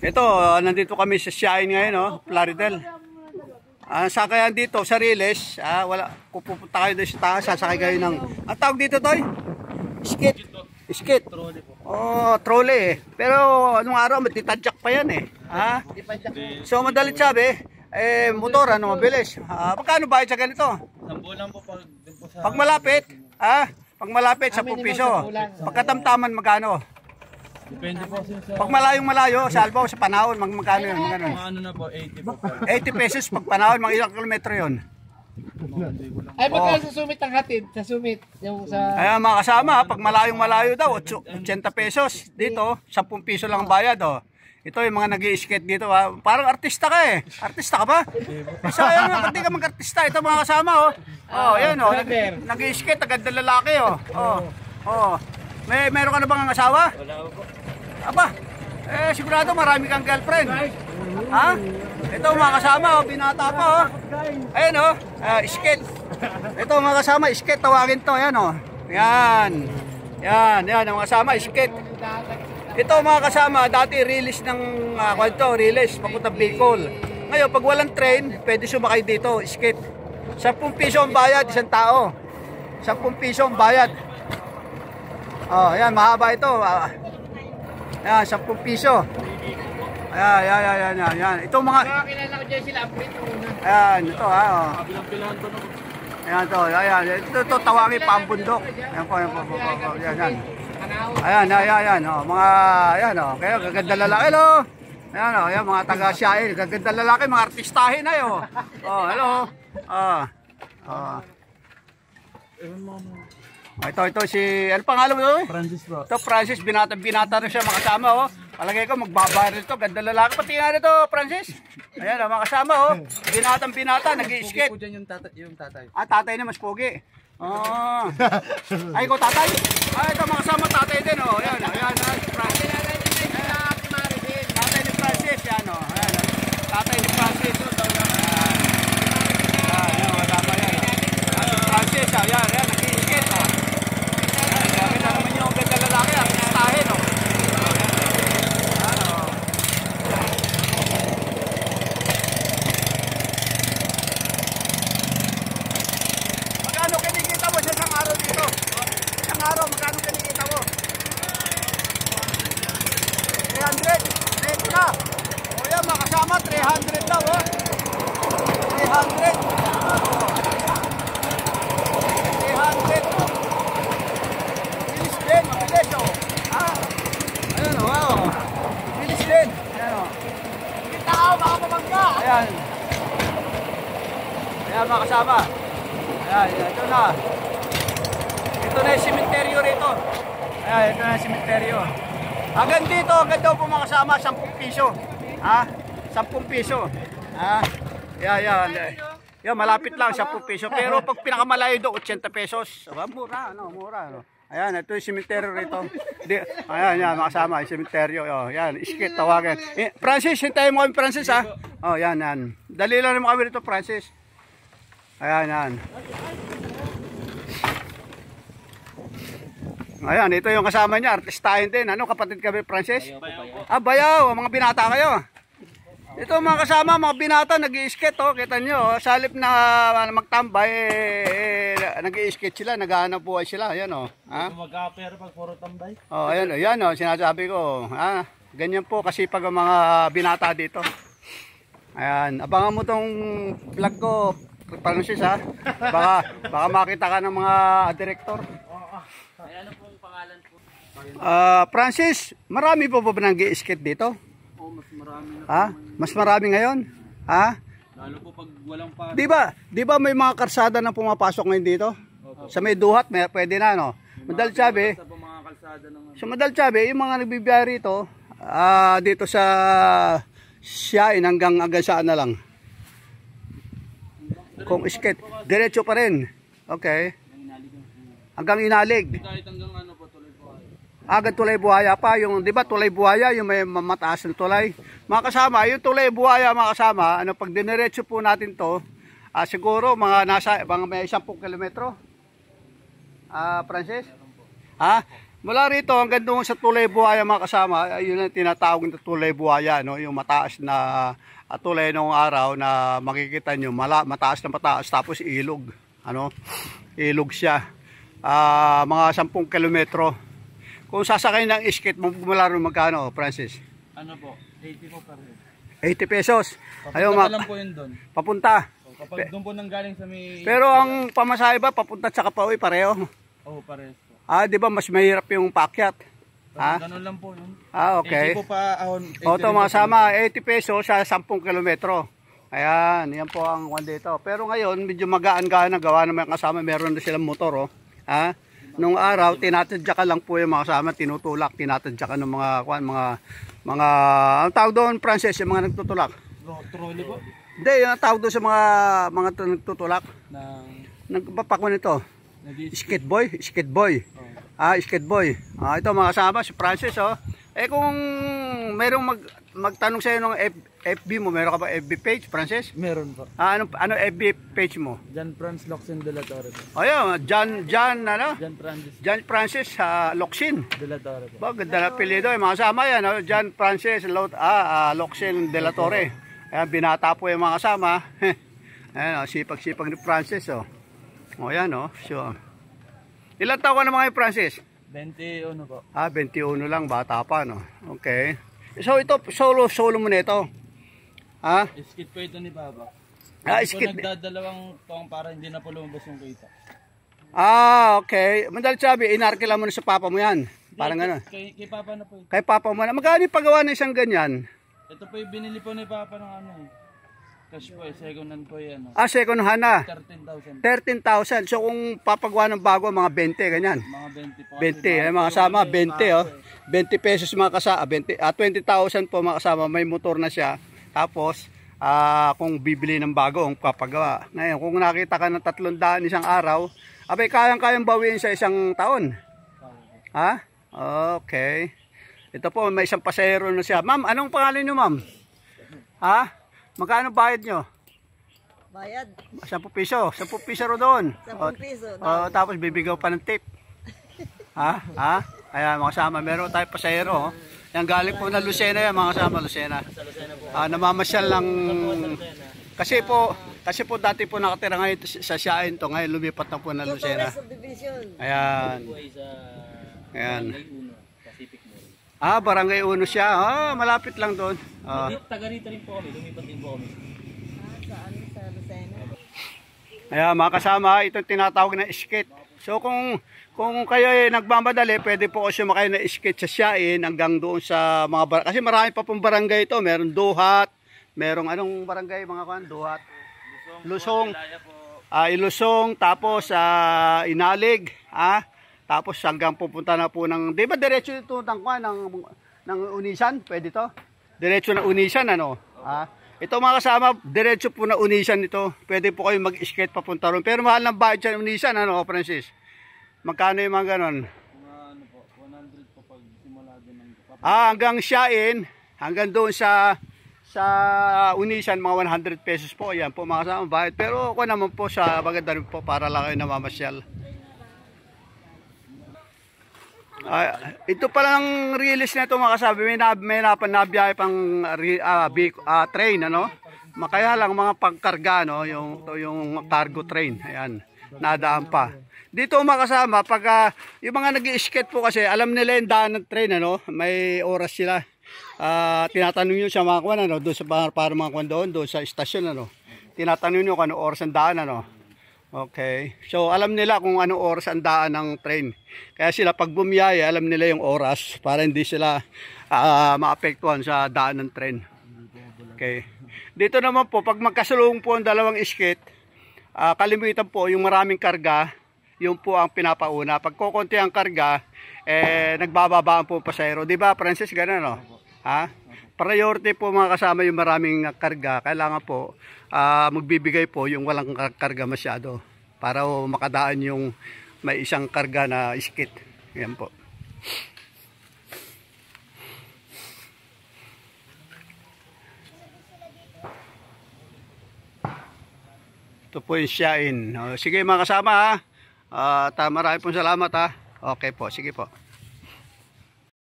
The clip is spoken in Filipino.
Ito, nandito kami sa Siain ngayon, oh, Plaridel. Sakayan dito sa Riles, pupunta kayo doon sa taas, sasakay kayo ng, ang tawag dito, Toy? Skit. Skit. Oh, trolley eh. Pero anong araw, matitadyak pa yan eh. So, madalit sabi, motor, mabilis. Magkano bayad sa ganito? 10 lang po pag malapit, pag malapit, 10 piso. Pagkatamtaman, magkano? Depende po sa... Pag malayo, sa Albaw, sa Panahon, magkano yun? Ano na po, 80 po. 80 pesos pag Panahon, mga ilang kilometro yun. Ay, magkano sa Summit ang hatid? Sa Summit, yung sa... Ayan mga kasama, pag malayo daw, 80 pesos. Dito, 10 piso lang ang bayad. Oh. Ito yung mga nag-i-skate dito. Parang artista ka eh. Artista ka ba? Sayang nga, ba't di ka mag-artista? Ito mga kasama. Ayan, nag-i-skate, agad na lalaki. Meron ka na bang asawa? Wala po. Aba, sigurado marami kang girlfriend. Ito mga kasama, binata pa. Ayan skate. Ito mga kasama, skate, tawagin to. Ayan Yan ang mga kasama, skate. Ito mga kasama, dati release ng release papunta Bicol. Ngayon, pag walang train, pwede sumakay dito, skate. 10 piso ang bayad, isang tao. 10 piso ang bayad. Ayan, mahaba ito. Ayan, 10 piso. Ayan. Ito mga... Kilala ko dyan sila, upgrade mo na. Ayan, ito Kabilang-pilahan to na po. Ayan to, ayan. Ito tawagin pambundok. Ayan po. Ayan. Ayan. Mga, ayan kaya gaganda lalaki, Ayan mga taga-Siain. Gaganda lalaki, mga artistahin na yun. Hello. Ito si, ano pangalan mo doon? Francis po. Ito Francis, binata rin siya makasama Palagay ko magbabayar ito, ganda lalaki. Pati nga nito Francis. Ayan makasama binata, nag-i-skate. Pogi po dyan yung tatay. Tatay na mas pogi. Ay ko tatay. Ito makasama tatay din Ayan, Francis. Tatay ni Francis, yan Tatay ni Francis. Ayan, kasama yan. Francis, ayan, nag-i-skate Gaganda naman yung ganda lalaki, artistahin Magkano kinikita mo sa isang araw dito? Isang araw, magkano kinikita mo? 300? Ito na. Yan, makasama, 300 daw 300. 300. Bilis din, mabilis Ayan Bilis din. Kita ka, baka mamangga. Ayan, mga kasama. Ayan, ito na. Ito na yung simenteryo rito. Ayan, ito na yung simenteryo. Hanggang dito, agad daw po mga kasama, 10 piso. 10 piso. Yan, malapit lang, 10 piso. Pero pag pinakamalayo doon, 80 pesos. Mura. Ayan, ito yung simenteryo rito. Ayan, mga kasama, yung simenteryo. Yan, skate, tawagan. Francis, hintayin mo kami, Francis, yan. Dali lang naman kami rito, Francis. Ayan. Ayan, ito yung kasama niya, artistahin din. Kapatid kami, Francis? Bayaw, mga binata kayo. Ito mga kasama, mga binata, nag-i-skate, kita nyo. Sa halip na magtambay, nag-i-skate sila, naghahanap buhay sila. Ayan, Mag-apera pag puro tambay. Ayan, sinasabi ko. Ganyan po kasi pag mga binata dito. Ayan, abangan mo tong vlog ko, Francis, Baka makita ka ng mga direktor. Ano pong pangalan po? Francis, marami po ba nag-i-skate dito? Mas marami na. Mas marami ngayon? Lalo po pag walang pa. Di ba may mga karsada na pumapasok ngayon dito? Sa may duhat, pwede na, Madalit sabi, yung mga nagbibiyahe rito, dito sa Siain hanggang saan na lang. Kung skate, diretso pa rin. Okay. Hanggang Inalig. Kahit hanggang ano po, tuloy po. Agad tulay buhaya pa, yung 'di ba tulay buhaya, yung may mataas na tulay. Mga kasama, yung tulay buhaya mga kasama, pag diniretso po natin 'to, siguro mga may 10 kilometro. Francis? Mula rito hanggang doon sa Tulay Buhaya mga kasama, yun ang tinatawag na Tulay Buhaya, no? Yung mataas na tulay nung araw na makikita nyo, mataas na mataas, tapos ilog. Ano? Ilog siya. Mga 10 kilometro. Kung sasakay ng skate, mula rin magkano, Francis? Ano po? 80 po pa rin. 80 pesos. Ayun, Papunta lang po yun doon. papunta. So, kapag doon po nanggaling sa may... Pero ang pamasahe ba, papunta at saka pauwi, pareho? Oo, pares po. Di ba mas mahirap yung paakyat? Ganun lang po yun. Okay. 80 po pa ahon. O ito mga sama, 80 pesos sa 10 kilometro. Ayan, yan po ang one dito. Pero ngayon, medyo magaan-gaan na gawa naman kasama, meron na silang motor. Nung araw, tinatadya ka lang po yung mga kasama, tinutulak, tinatadya ka ng mga, ang tawag doon, Francis, yung mga nagtutulak. Trolley po? Hindi, yung tawag doon sa mga nagtutulak. Nagpapak mo nito. Skateboy? Skateboy. Skateboy. Ito mga kasama, si Francis. Kung mayroong magtanong sa'yo ng FB mo, meron ka ba FB page, Francis? Meron po. Ano FB page mo? John Francis Locsin de la Torre po. Ayun, John Francis Locsin. De la Torre po. Ganda na apelyido, mga kasama yan. John Francis Locsin de la Torre. Ayan, binata po yung mga kasama. Ayan, sipag-sipag ni Francis. Ayan, sure. Ilan taon ka na mga Francis? 21 po. 21 lang, bata pa, no? Okay. So ito, solo mo na ito. Skit po ito ni Papa. Skit. Nagdadalawang taong para hindi na po lumabas yung kita. Okay. Madalit sabi, inarkila mo na sa papa mo yan. Parang gano'n. Kay Papa na po ito. Kay papa mo na. Magkano yung paggawa ng isang ganyan? Ito po yung binili po ni Papa ng cash po second hand po yan. Second hand na. 13,000. 13,000. So kung papagawa ng bago, mga 20, ganyan. Mga 20 po. 20, mga kasama, 20, 20 pesos mga kasama, 20,000 po mga kasama, may motor na siya. Tapos, kung bibili ng bago, ang papagawa. Ngayon, kung nakita ka ng 300 isang araw, abay, kayang-kayang bawiin sa isang taon. Okay. Ito po, may isang pasahero na siya. Ma'am, anong pangalan nyo, ma'am? Magkano bayad nyo? Bayad. 10 piso. 10 piso ro doon. 10 piso. Tapos bibigaw pa ng tip. Ayan, mga kasama, meron tayo pasahero. Yan galing po na Lucena yan, mga kasama, Lucena. Namamasyal lang. Kasi po dati po nakatira ngayon sa Siain to. Ngayon lumipat na po na Lucena. Ayan. Ayan. Barangay Uno siya. Malapit lang doon. Taga rito rin po kami, lumipat din po kami. Saan? Sa Lucena? Ayan, mga kasama, itong tinatawag na skate. So kung kayo ay nagmamadali, pwede po kayo sumakay na skate sa Siain hanggang doon sa mga barangay. Kasi marami pa pong barangay ito. Meron Duhat, merong anong barangay mga kan? Duhat. Lusong. Ilusong, tapos Inalig, tapos hanggang pupunta na po ng, di ba diretso ito ng Unisan? Pwede to? Diretso na Unisan, ano? Ito mga kasama, diretso po na Unisan ito. Pwede po kayo mag-skate papunta ron. Pero mahal ng bayad dyan Unisan, ano, Francis? Magkano yung mga ganon? Ano po, 100 po pag simula din ng hanggang Siain, hanggang doon sa Unisan, mga 100 pesos po. Yan po mga kasama, bayad. Pero ako naman po sa maganda rin po para lang kayo namamasyal. Ito palang release na ito mga kasabi, may nabiyahe pang train, ano? Kaya lang mga pagkarga, no? Yung cargo train, ayan, nadaan pa. Dito mga kasama, pag yung mga nag-i-skate po kasi, alam nila yung daan ng train, ano? May oras sila. Tinatanong nyo sa mga kwan, ano? Doon sa para mga kwan doon sa istasyon, ano? Tinatanong nyo kung ano oras ang daan, ano? Okay. So, alam nila kung anong oras ang daan ng train. Kaya sila pag bumiyaya, alam nila yung oras para hindi sila maapektuhan sa daan ng train. Okay. Dito naman po, pag magkasalubong po ang dalawang skate, kalimitan po yung maraming karga, yung po ang pinapauna. Pag kukunti ang karga, nagbababaan po pasahero. Di ba, Francis? Ganun, no? Priority po mga kasama yung maraming karga. Kailangan po magbibigay po yung walang karga masyado para makadaan yung may isang karga na skate. Yan po. Ito po yung Siain. Sige mga kasama, marami pong salamat. Okay po, sige po.